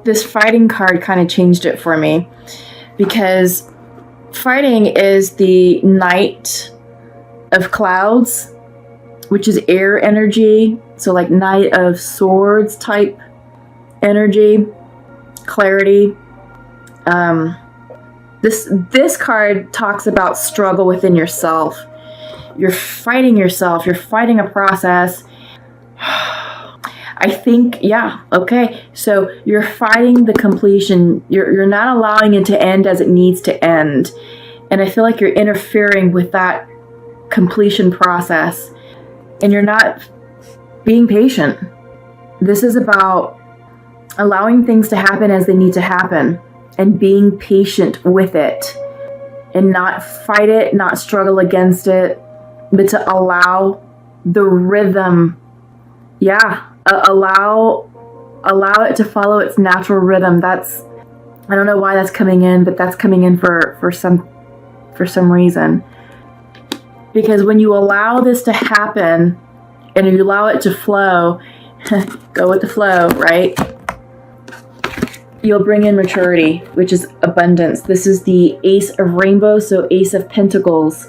this fighting card kind of changed it for me, because fighting is the Knight of Clouds, which is air energy. So like Knight of Swords type energy, clarity. This card talks about struggle within yourself. You're fighting yourself. You're fighting a process. I think, yeah, okay. So you're fighting the completion. You're not allowing it to end as it needs to end. And I feel like you're interfering with that completion process. And you're not being patient. This is about allowing things to happen as they need to happen and being patient with it and not fight it, not struggle against it, but to allow the rhythm. Yeah, allow it to follow its natural rhythm. That's, I don't know why that's coming in, but that's coming in for some reason. Because when you allow this to happen and you allow it to flow, go with the flow, right? You'll bring in maturity, which is abundance. This is the Ace of Rainbows, so Ace of Pentacles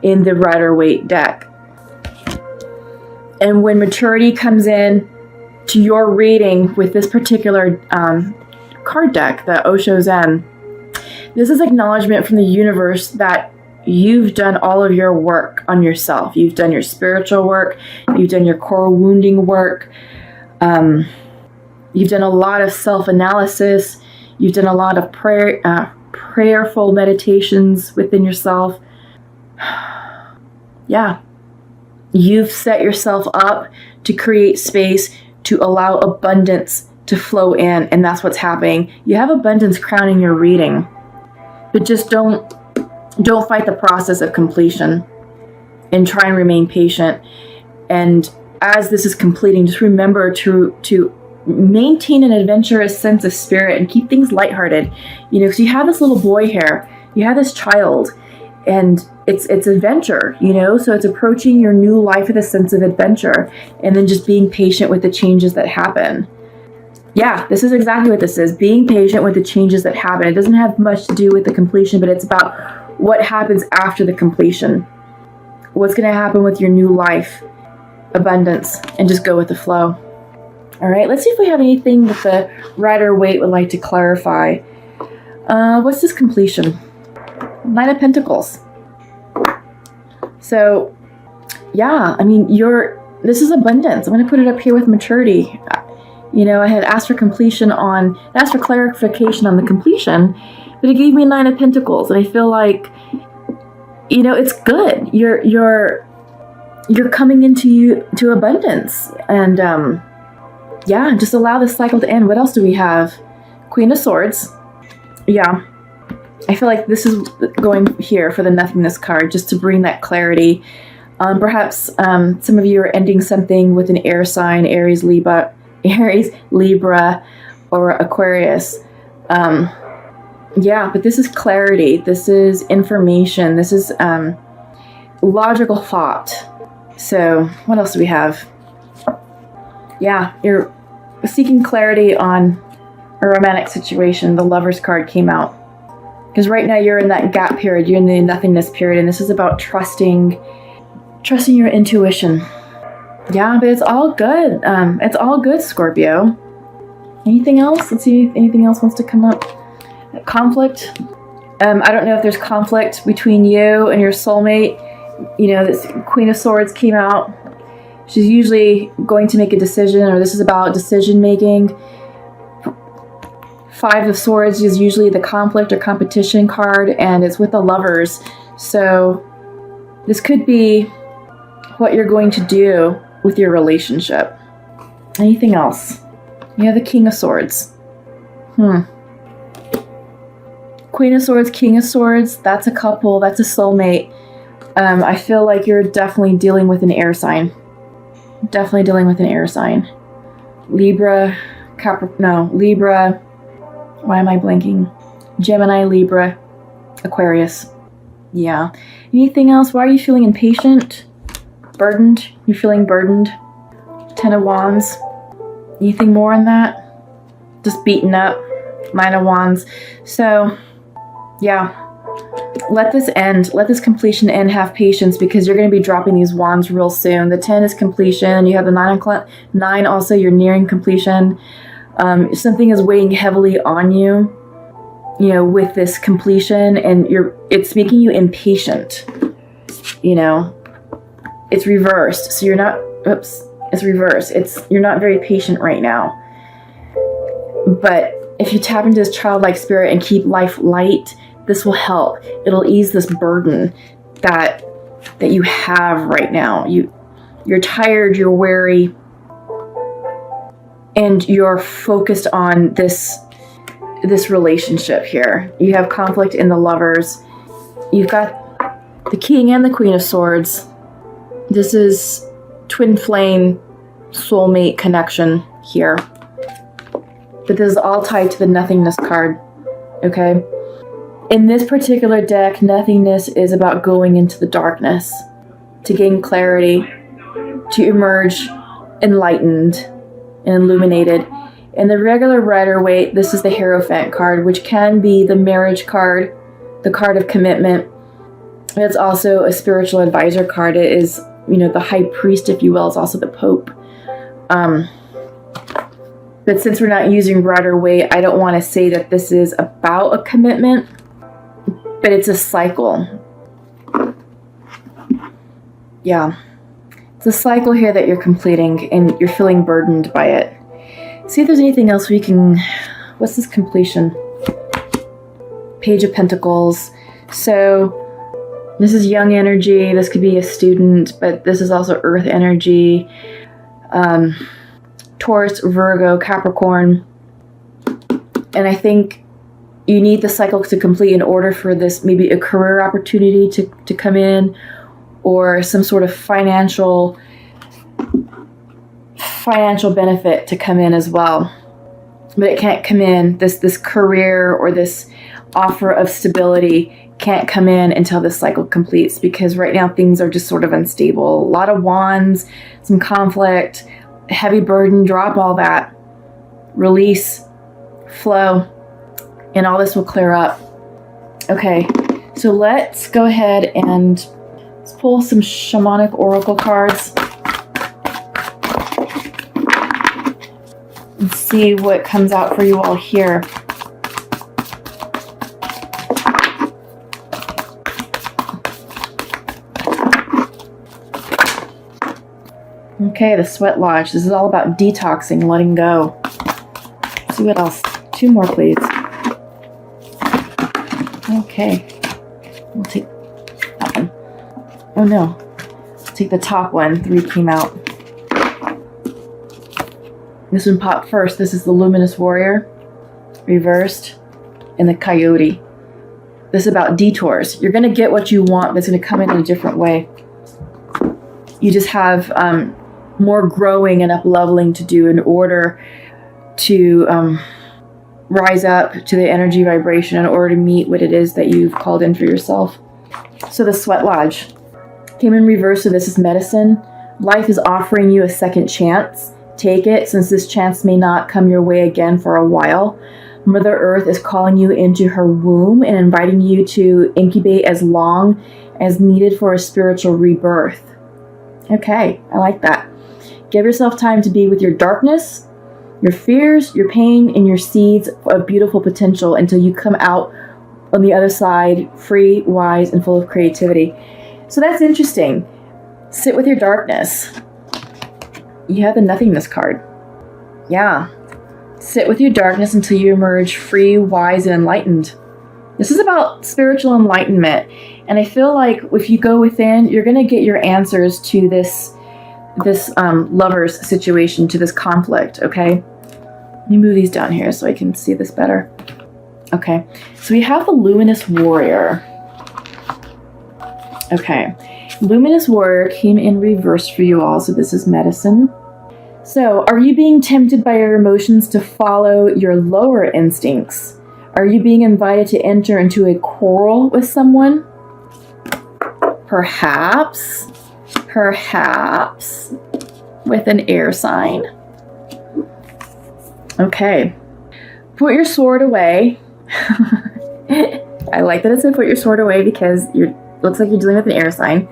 in the Rider-Waite deck. And when maturity comes in to your reading with this particular card deck, the Osho Zen, this is acknowledgement from the universe that you've done all of your work on yourself. You've done your spiritual work. You've done your core wounding work. You've done a lot of self-analysis. You've done a lot of prayerful meditations within yourself. Yeah. You've set yourself up to create space to allow abundance to flow in, and that's what's happening. You have abundance crowning your reading, but just don't fight the process of completion and try and remain patient. And as this is completing, just remember to maintain an adventurous sense of spirit and keep things lighthearted. You know, because you have this little boy here, you have this child, and it's adventure, you know, so it's approaching your new life with a sense of adventure and then just being patient with the changes that happen. Yeah, this is exactly what this is, being patient with the changes that happen. It doesn't have much to do with the completion, but it's about what happens after the completion. What's going to happen with your new life, abundance, and just go with the flow. All right, let's see if we have anything that the Rider-Waite would like to clarify. What's this completion? Nine of Pentacles. So, yeah, I mean, this is abundance. I'm going to put it up here with maturity. You know, I had asked for clarification on the completion, but it gave me a Nine of Pentacles, and I feel like, you know, it's good. You're coming into abundance, and yeah, just allow this cycle to end. What else do we have? Queen of Swords. Yeah. I feel like this is going here for the Nothingness card, just to bring that clarity. Perhaps some of you are ending something with an air sign, Aries, Libra, or Aquarius. Yeah, but this is clarity. This is information. This is logical thought. So what else do we have? Yeah, you're seeking clarity on a romantic situation. The Lover's card came out. Because right now you're in that gap period. You're in the nothingness period. And this is about trusting your intuition. Yeah, but it's all good. It's all good, Scorpio. Anything else? Let's see if anything else wants to come up. Conflict. I don't know if there's conflict between you and your soulmate. You know, this Queen of Swords came out. She's usually going to make a decision, or this is about decision making. Five of Swords is usually the conflict or competition card, and it's with the Lovers. So this could be what you're going to do with your relationship. Anything else? You have the King of Swords. Queen of Swords, King of Swords, that's a couple, that's a soulmate. I feel like you're definitely dealing with an air sign. Definitely dealing with an air sign. Libra, Libra, why am I blanking? Gemini, Libra, Aquarius. Yeah. Anything else? Why are you feeling impatient? Burdened? You're feeling burdened? Ten of Wands. Anything more on that? just beaten up. Nine of Wands. So, yeah. Let this end. Let this completion end. Have patience, because you're going to be dropping these wands real soon. The 10 is completion. You have the 9 also. You're nearing completion. Something is weighing heavily on you, you know, with this completion, and it's making you impatient. You know, it's reversed. So you're not, oops, it's reversed. You're not very patient right now. But if you tap into this childlike spirit and keep life light, this will help. It'll ease this burden that you have right now. You're tired, you're weary, and you're focused on this relationship here. You have conflict in the Lovers. You've got the King and the Queen of Swords. This is twin flame soulmate connection here. But this is all tied to the nothingness card. Okay? In this particular deck, nothingness is about going into the darkness to gain clarity, to emerge enlightened and illuminated. In the regular Rider-Waite, this is the Hierophant card, which can be the marriage card, the card of commitment. It's also a spiritual advisor card. It is, you know, the high priest, if you will. It's also the Pope. But since we're not using Rider-Waite, I don't want to say that this is about a commitment, but it's a cycle. Yeah. It's a cycle here that you're completing, and you're feeling burdened by it. See if there's anything else we can... What's this completion? Page of Pentacles. So, this is young energy. This could be a student, but this is also earth energy. Taurus, Virgo, Capricorn. And I think you need the cycle to complete in order for this, maybe a career opportunity to come in, or some sort of financial benefit to come in as well. But it can't come in, this career or this offer of stability can't come in until this cycle completes, because right now things are just sort of unstable. A lot of wands, some conflict, heavy burden. Drop all that. Release, flow, and all this will clear up. Okay, so let's go ahead and let's pull some shamanic oracle cards and see what comes out for you all here. Okay, the Sweat Lodge. This is all about detoxing, letting go. Let's see what else. 2 more, please. Okay. We'll take that one. Oh no. Let's take the top one. 3 came out. This one popped first. This is the Luminous Warrior, reversed, and the Coyote. This is about detours. You're going to get what you want, but it's going to come in a different way. You just have more growing and up-leveling to do in order to rise up to the energy vibration, in order to meet what it is that you've called in for yourself. So the Sweat Lodge came in reverse, so this is medicine. Life is offering you a second chance. Take it, since this chance may not come your way again for a while. Mother Earth is calling you into her womb and inviting you to incubate as long as needed for a spiritual rebirth. Okay, I like that. Give yourself time to be with your darkness, your fears, your pain, and your seeds of beautiful potential until you come out on the other side free, wise, and full of creativity. So that's interesting. Sit with your darkness. You have the Nothingness card. Yeah. Sit with your darkness until you emerge free, wise, and enlightened. This is about spiritual enlightenment. And I feel like if you go within, you're going to get your answers to this lover's situation, to this conflict, okay? Let me move these down here so I can see this better. Okay, so we have the Luminous Warrior. Okay, Luminous Warrior came in reverse for you all, so this is medicine. So, are you being tempted by your emotions to follow your lower instincts? Are you being invited to enter into a quarrel with someone? Perhaps with an air sign. Okay. put your sword away. I like that it said put your sword away because looks like you're dealing with an air sign.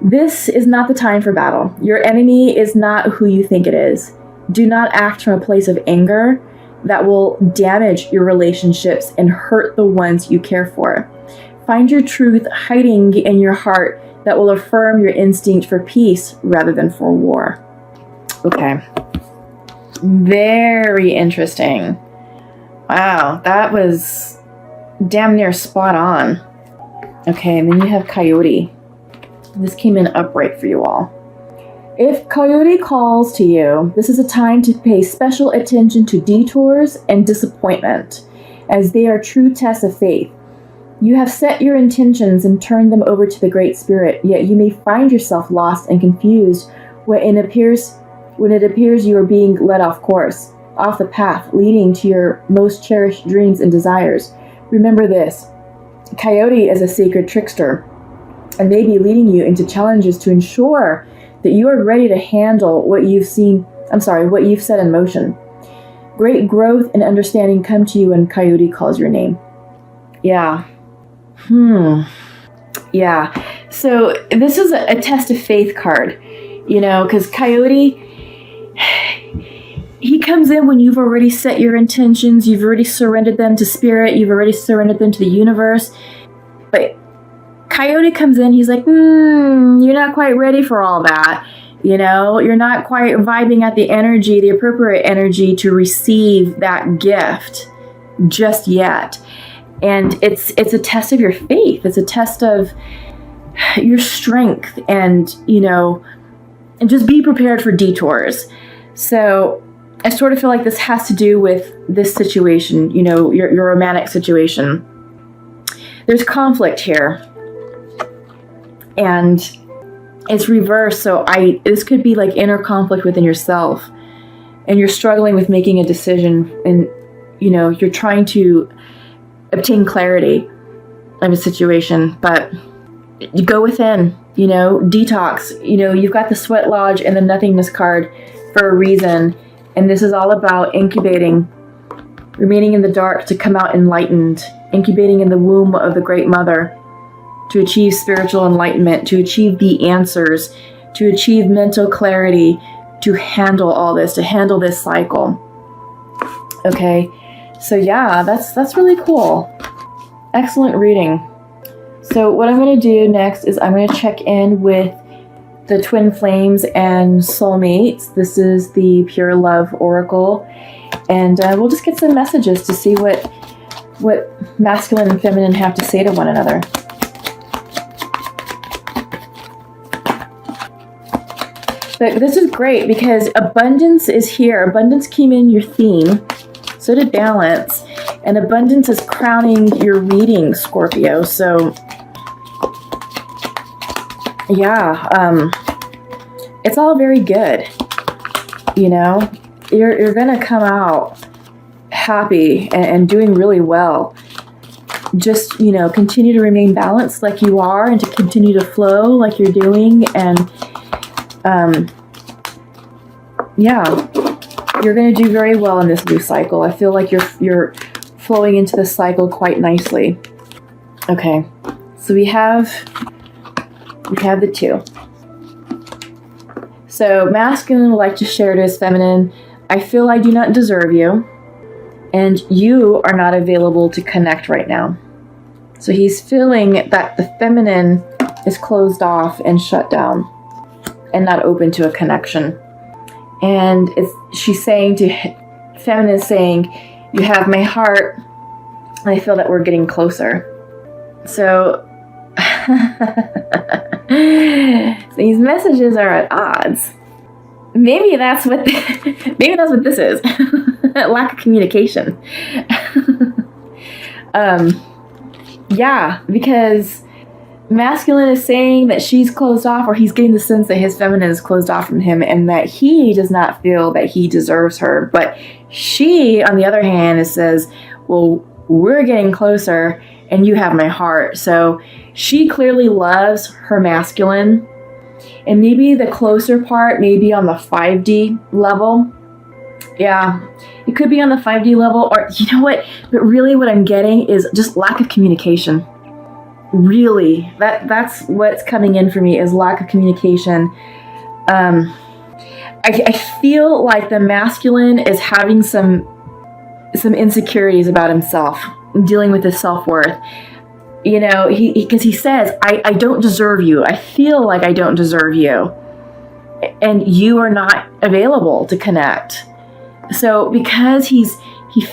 This is not the time for battle. Your enemy is not who you think it is. Do not act from a place of anger that will damage your relationships and hurt the ones you care for. Find your truth hiding in your heart that will affirm your instinct for peace rather than for war. Okay. Very interesting. Wow, that was damn near spot on. Okay, and then you have Coyote. This came in upright for you all. If Coyote calls to you, this is a time to pay special attention to detours and disappointment, as they are true tests of faith. You have set your intentions and turned them over to the Great Spirit, yet you may find yourself lost and confused when it appears you are being led off course, off the path leading to your most cherished dreams and desires. Remember this, Coyote is a sacred trickster, and may be leading you into challenges to ensure that you are ready to handle what you've set in motion. Great growth and understanding come to you when Coyote calls your name. Yeah. Yeah. So this is a test of faith card, because Coyote, he comes in when you've already set your intentions, you've already surrendered them to spirit, you've already surrendered them to the universe. But Coyote comes in, he's like, you're not quite ready for all that. You're not quite vibing at the appropriate energy to receive that gift just yet. And it's a test of your faith. It's a test of your strength and just be prepared for detours. So I sort of feel like this has to do with this situation, your romantic situation. There's conflict here. And it's reversed, so this could be like inner conflict within yourself, and you're struggling with making a decision, and you're trying to obtain clarity of a situation, but you go within, detox. You've got the Sweat Lodge and the Nothingness card for a reason, and this is all about incubating, remaining in the dark to come out enlightened, incubating in the womb of the Great Mother, to achieve spiritual enlightenment, to achieve the answers, to achieve mental clarity, to handle all this, to handle this cycle. Okay, so yeah, that's really cool. Excellent reading. So what I'm going to do next is I'm going to check in with the Twin Flames and Soulmates. This is the Pure Love Oracle, and we'll just get some messages to see what masculine and feminine have to say to one another. But this is great because abundance is here. Abundance came in your theme. So did balance. And abundance is crowning your reading, Scorpio. So, yeah. It's all very good. You're going to come out happy and doing really well. Just, continue to remain balanced like you are, and to continue to flow like you're doing. And yeah, you're going to do very well in this new cycle. I feel like you're flowing into the cycle quite nicely. Okay, so we have the 2. So masculine would like to share to his feminine, I feel I do not deserve you, and you are not available to connect right now. So he's feeling that the feminine is closed off and shut down and not open to a connection. And she's saying feminine is saying, you have my heart, and I feel that we're getting closer. So these messages are at odds. Maybe that's what this is. Lack of communication. Yeah, because masculine is saying that she's closed off, or he's getting the sense that his feminine is closed off from him, and that he does not feel that he deserves her. But she, on the other hand, says, well, we're getting closer and you have my heart. So she clearly loves her masculine, and maybe the closer part may be on the 5D level, Yeah, it could be on the 5D level, or you know what? But really what I'm getting is just lack of communication. Really, that's what's coming in for me, is lack of communication. I feel like the masculine is having some insecurities about himself, dealing with his self-worth. You know, because he says, I don't deserve you. I feel like I don't deserve you. And you are not available to connect. So because he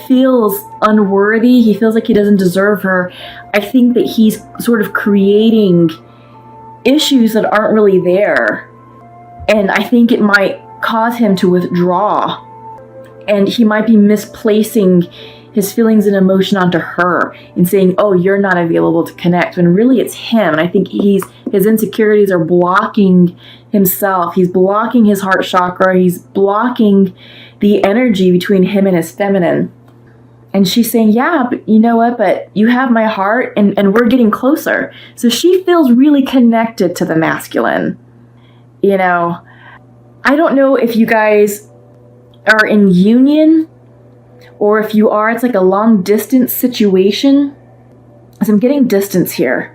feels unworthy, he feels like he doesn't deserve her, I think that he's sort of creating issues that aren't really there. And I think it might cause him to withdraw. And he might be misplacing his feelings and emotion onto her and saying, oh, you're not available to connect, when really it's him. And I think his insecurities are blocking himself. He's blocking his heart chakra. He's blocking the energy between him and his feminine. And she's saying, yeah, but you know what? But you have my heart, and we're getting closer. So she feels really connected to the masculine. You know, I don't know if you guys are in union, or if you are, it's like a long distance situation. So I'm getting distance here.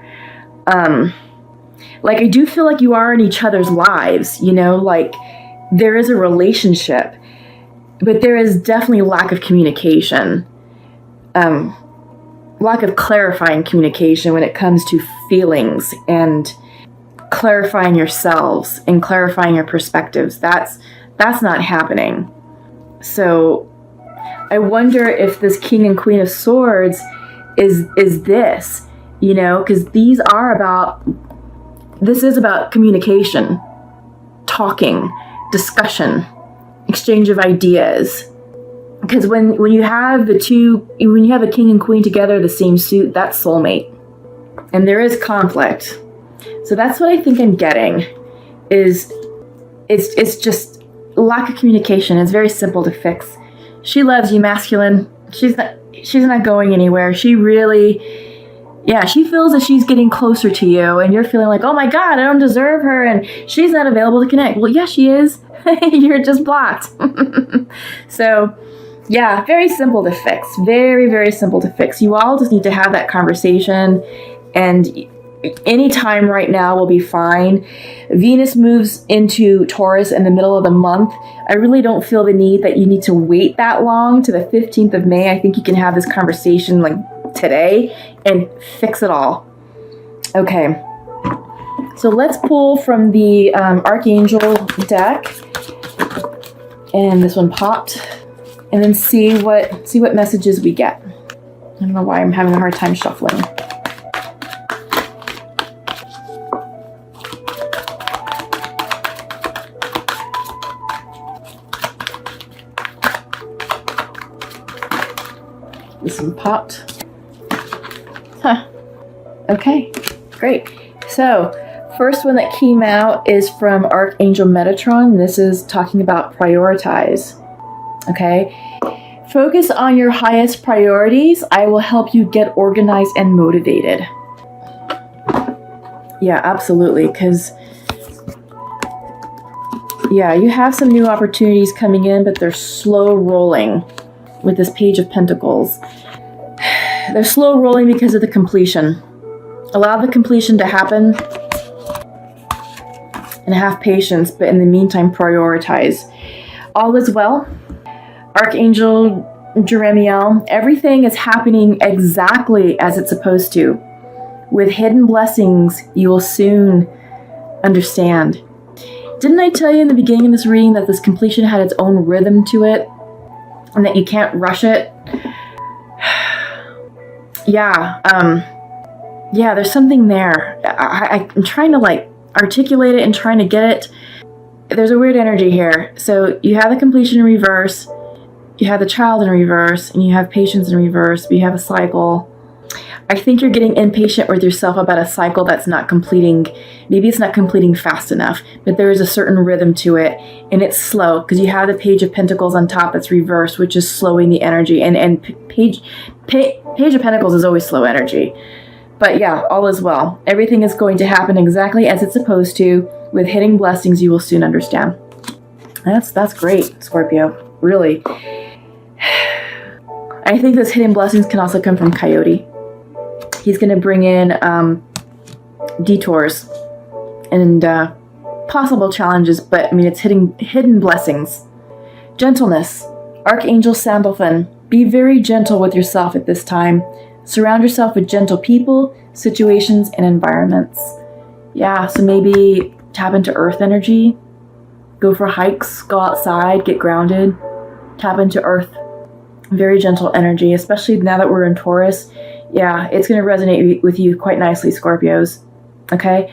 Like I do feel like you are in each other's lives, you know, like there is a relationship, but there is definitely lack of communication. Lack of clarifying communication when it comes to feelings and clarifying yourselves and clarifying your perspectives. That's not happening. So I wonder if this King and Queen of Swords is this, you know, because this is about communication, talking, discussion, exchange of ideas. Because when you have a king and queen together, the same suit, that's soulmate. And there is conflict. So that's what I think I'm getting, is it's just lack of communication. It's very simple to fix. She loves you, masculine. She's not going anywhere. She really, she feels that she's getting closer to you, and you're feeling like, oh my God, I don't deserve her, and she's not available to connect. Well, yeah, she is. You're just blocked. So, yeah, very simple to fix. Very, very simple to fix. You all just need to have that conversation, and any time right now will be fine. Venus moves into Taurus in the middle of the month. I really don't feel the need that you need to wait that long to the 15th of May. I think you can have this conversation like today and fix it all. Okay. So let's pull from the Archangel deck. And this one popped. And then see what messages we get. I don't know why I'm having a hard time shuffling. This one popped. Huh. Okay, great. So, first one that came out is from Archangel Metatron. This is talking about prioritize. Okay? Focus on your highest priorities. I will help you get organized and motivated. Yeah, absolutely. Because, you have some new opportunities coming in, but they're slow rolling with this Page of Pentacles. They're slow rolling because of the completion. Allow the completion to happen and have patience, but in the meantime, prioritize. All is well. Archangel Jeremiel, everything is happening exactly as it's supposed to. With hidden blessings, you will soon understand. Didn't I tell you in the beginning of this reading that this completion had its own rhythm to it? And that you can't rush it? There's something there. I'm trying to articulate it and trying to get it. There's a weird energy here. So you have the completion in reverse, you have the child in reverse, and you have patience in reverse, but you have a cycle. I think you're getting impatient with yourself about a cycle that's not completing. Maybe it's not completing fast enough, but there is a certain rhythm to it, and it's slow because you have the Page of Pentacles on top that's reversed, which is slowing the energy. And Page of Pentacles is always slow energy. But all is well. Everything is going to happen exactly as it's supposed to. With hidden blessings, you will soon understand. That's great, Scorpio. really. I think those hidden blessings can also come from Coyote. He's going to bring in detours and possible challenges, but I mean, it's hidden blessings. Gentleness. Archangel Sandalphon. Be very gentle with yourself at this time. Surround yourself with gentle people, situations, and environments. Yeah, so maybe tap into earth energy. Go for hikes, go outside, get grounded. Tap into earth. Very gentle energy, especially now that we're in Taurus. Yeah, it's going to resonate with you quite nicely, Scorpios. Okay?